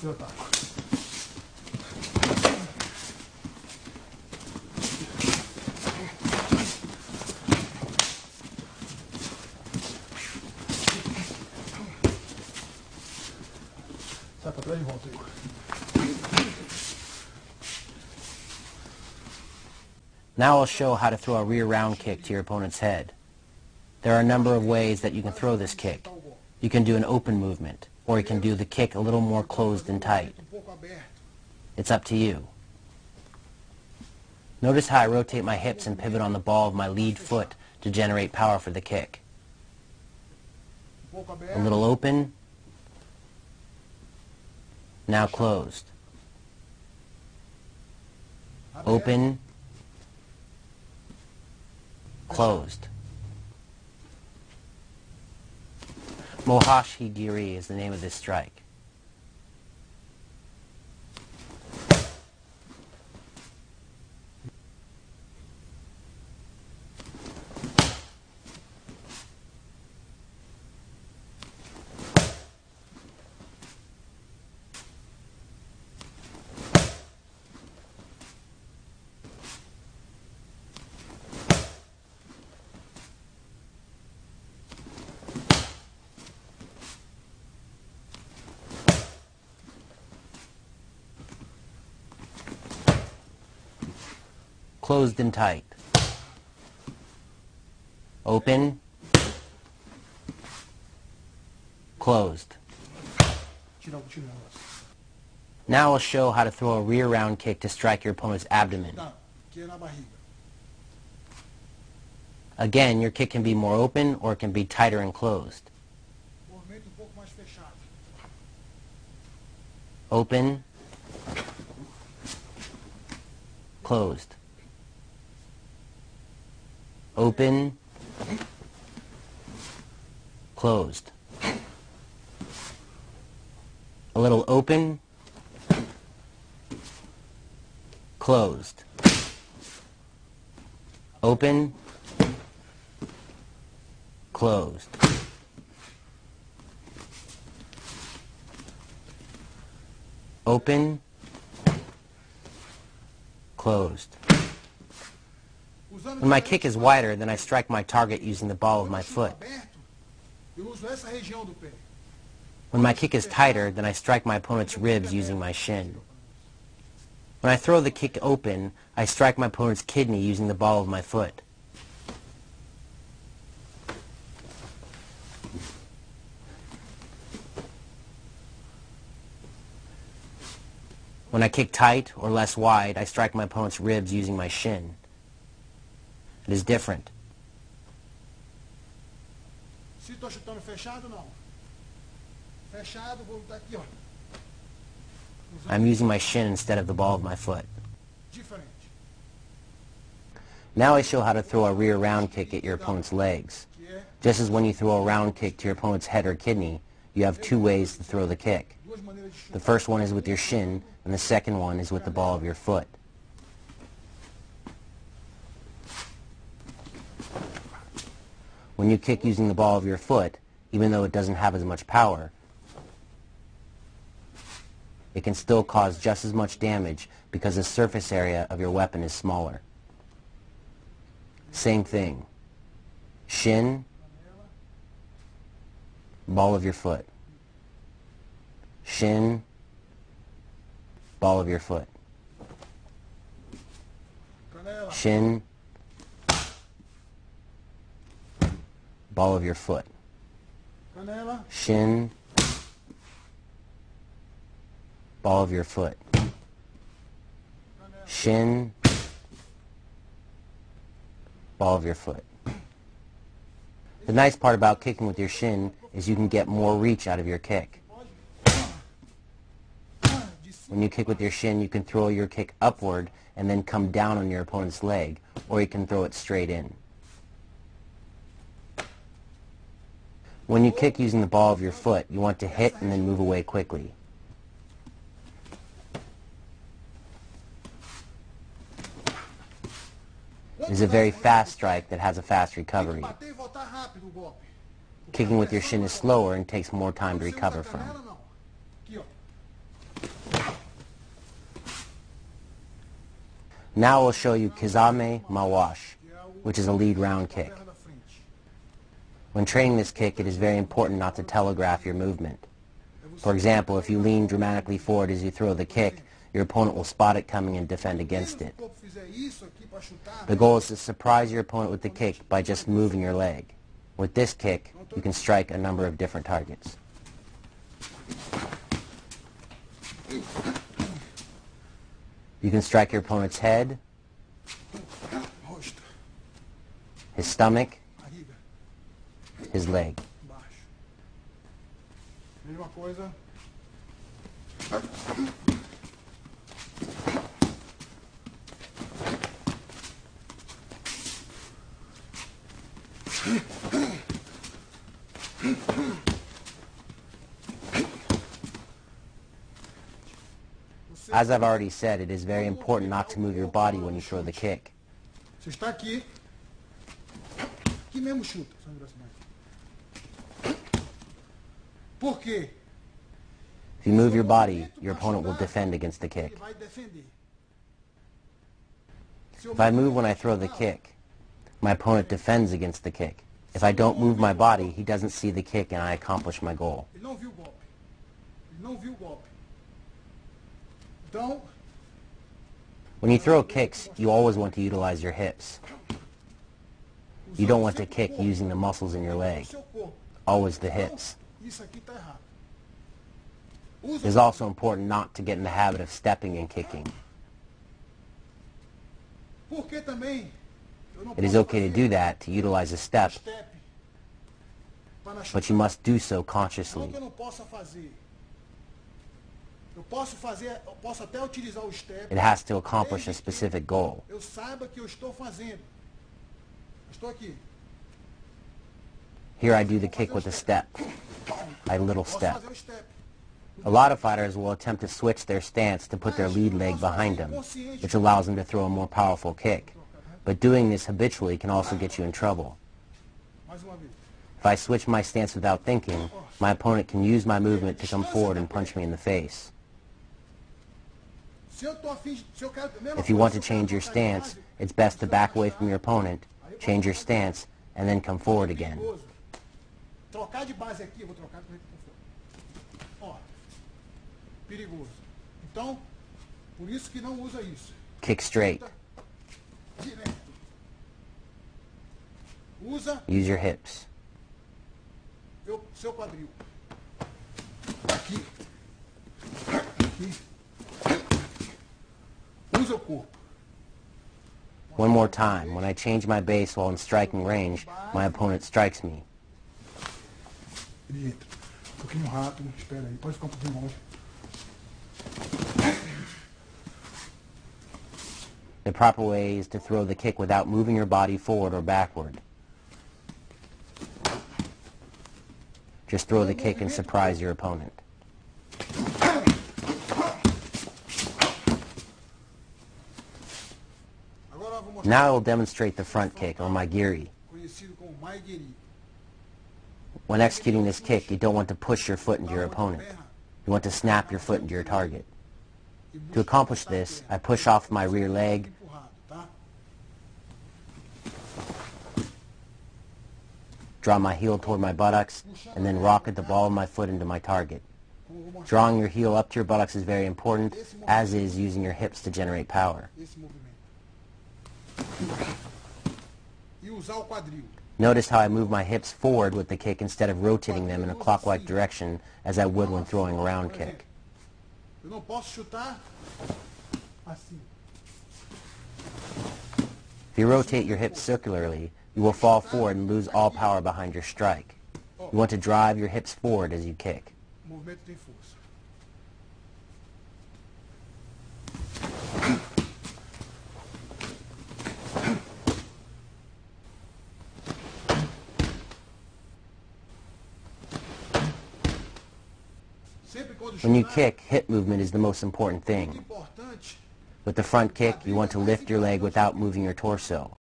Seu ataque. Sai pra trás e volta aí. Now I'll show how to throw a rear round kick to your opponent's head. There are a number of ways that you can throw this kick. You can do an open movement, or you can do the kick a little more closed and tight. It's up to you. Notice how I rotate my hips and pivot on the ball of my lead foot to generate power for the kick. A little open, now closed. Open, closed. Mohashi Giri is the name of this strike. Closed and tight. Open. Closed. Now I'll show how to throw a rear round kick to strike your opponent's abdomen. Again, your kick can be more open or it can be tighter and closed. Open. Closed. Open, closed. A little open, closed. Open, closed. Open, closed. When my kick is wider, then I strike my target using the ball of my foot. When my kick is tighter, then I strike my opponent's ribs using my shin. When I throw the kick open, I strike my opponent's kidney using the ball of my foot. When I kick tight or less wide, I strike my opponent's ribs using my shin. It is different. Se estou chutando fechado, não. Fechado, vou lutar aqui, ó. I'm using my shin instead of the ball of my foot. Diferente. Now I show how to throw a rear round kick at your opponent's legs. Just as when you throw a round kick to your opponent's head or kidney, you have two ways to throw the kick. The first one is with your shin, and the second one is with the ball of your foot. When you kick using the ball of your foot, even though it doesn't have as much power, it can still cause just as much damage because the surface area of your weapon is smaller. Same thing. Shin, ball of your foot. Shin, ball of your foot. Shin, ball of your foot. Shin, ball of your foot. Shin, ball of your foot. The nice part about kicking with your shin is you can get more reach out of your kick. When you kick with your shin, you can throw your kick upward and then come down on your opponent's leg, or you can throw it straight in. When you kick using the ball of your foot, you want to hit and then move away quickly. It is a very fast strike that has a fast recovery. Kicking with your shin is slower and takes more time to recover from. Now we'll show you kizame mawashi, which is a lead round kick. When training this kick, it is very important not to telegraph your movement. For example, if you lean dramatically forward as you throw the kick, your opponent will spot it coming and defend against it. The goal is to surprise your opponent with the kick by just moving your leg. With this kick, you can strike a number of different targets. You can strike your opponent's head, his stomach, his leg. Mesma coisa. As I've already said, it is very important not to move your body when you throw the kick. Você está aqui. Aqui mesmo chuta. Por quê? If you move your body, your opponent will defend against the kick. If I move when I throw the kick, my opponent defends against the kick. If I don't move my body, he doesn't see the kick and I accomplish my goal. Ele não viu o golpe. Ele não viu o golpe. Então, when you throw kicks, you always want to utilize your hips. You don't want to kick using the muscles in your leg. Always the hips. isso aqui está errado. It is also important not to get in the habit of stepping and kicking. Porque também eu não It is posso okay to fazer do that, to utilize a step, step para but you must do so Não consciously. que eu não possa fazer. Eu posso até utilizar o step. It has to accomplish a specific goal. Eu saiba que eu estou fazendo. Eu estou aqui. Here I do the kick with a step, a little Posso step. fazer o step. A lot of fighters will attempt to switch their stance to put their lead leg behind them, which allows them to throw a more powerful kick. But doing this habitually can also get you in trouble. Mais uma vez. If I switch my stance without thinking, my opponent can use my movement to come forward and punch me in the face. Se eu tô afim, se eu quero, mesma If you coisa, want se to eu quero change your trocar de stance, base, it's best to se eu back away baixar, from your opponent, change your stance, and then come forward again. perigoso. Trocar de base aqui, eu vou trocar com ele. Ó, perigoso. Então, por isso que não usa isso. Kick straight. Direto. Usa Use your hips. seu quadril. Aqui. Aqui. Usa o corpo. One more time. When I change my base while in striking range, my opponent strikes me. Ele entra. Um pouquinho rápido. Espera aí. Pode ficar um pouquinho longe. The proper way is to throw the kick without moving your body forward or backward. Just throw the kick and surprise your opponent. Agora eu vou mostrar Now I will demonstrate the front kick, or maigiri. conhecido como maigiri. When executing this kick, you don't want to push your foot into your opponent. You want to snap your foot into your target. To accomplish this, I push off my rear leg, Empurrado, tá? draw my heel toward my buttocks, and then rocket the ball of my foot into my target. Como eu vou mostrar Drawing your heel up to your buttocks is very important, as is using your hips to generate power. esse movimento. E usar o quadril. Notice how I move my hips forward with the kick instead of rotating them in a clockwise direction as I would when throwing a round kick. Eu não posso chutar assim. If you rotate your hips circularly, you will fall forward and lose all power behind your strike. You want to drive your hips forward as you kick. O movimento tem força. Sempre quando When you chutar, kick, hip movement is the most important muito thing. importante With the front kick, you want to lift your leg without moving your torso.